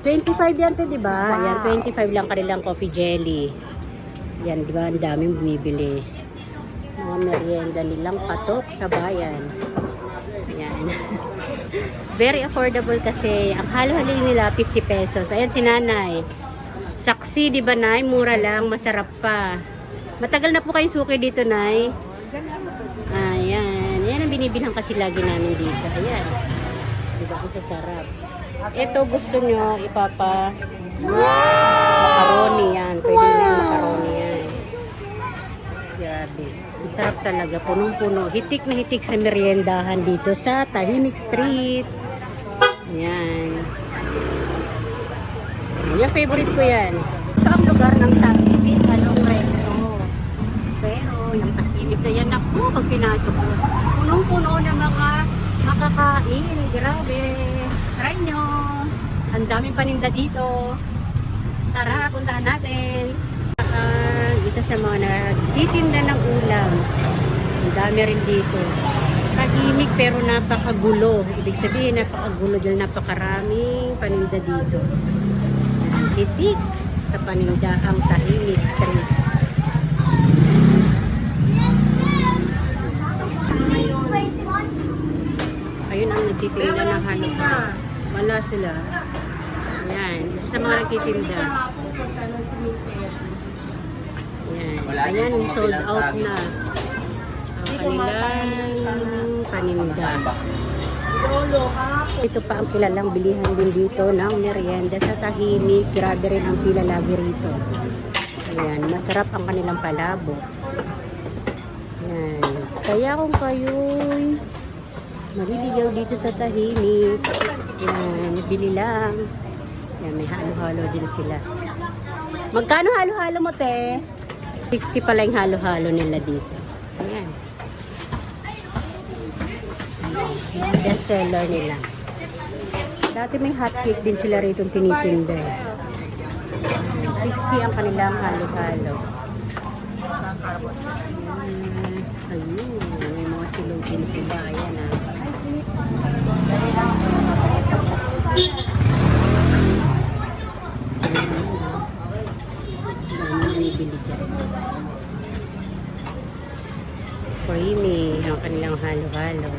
25 yan, te, di ba? Wow. Yan, 25 lang kanilang coffee jelly. Yan, di ba? Ang daming bumibili. Mga merienda nilang patok sa bayan. Yan. Very affordable kasi ang halo-halo nila 50 pesos. Ayan si nanay. Saksi, di ba, nay? Mura lang, masarap pa. Matagal na po kayong suki dito, nay? Ayan. Yan ang binibilhan kasi lagi namin dito. Ayan. Di ba? Ang sasarap. Ito gusto nyo ipapa macaroni yan. Pwede na yung macaroni yan. Grabe. Ang sarap talaga. Punong-puno. Hitik na hitik sa meriendahan dito sa Tahimik Street. Yan. Yung favorite ko yan. Sa ang lugar ng Tahimik, anong resto. Pero yung Tahimik na yan, ako, pag pinasok ko, punong-puno ng mga makakain. Grabe. Try nyo. Ang daming paninda dito. Tara, puntahan natin. Isa sa mga nagtitinda ng ulam. Ang dami rin dito. Tahimik pero napakagulo. Ibig sabihin napakagulo dahil napakaraming paninda dito. Titik sa paninda ang Tahimik Street. Ayun ang nagtitinda ng hanap. Wala sila. Ayan. Isa sa mga nagtitinda. Ayan. Ayan, sold out na. Ang kanilang paninda. Ito pa ang kilalang bilihan din dito ng merienda sa Tahimik. Grabe rin ang pila lagi rito. Ayan. Masarap ang kanilang palabo. Ayan. Kaya kung kayo'y maliligaw dito sa Tahimik, yan, bili lang. Yan, may halo-halo din sila. Magkano halo-halo mo, te? 60 pala yung halo-halo nila dito. Ayan. Best seller nila. Dati may hotcake din sila rito tinitinda. 60 ang kanilang halo-halo. Ayun, may mga silugin sila. Ayan, ah. Creamy ang kanilang halo-halo.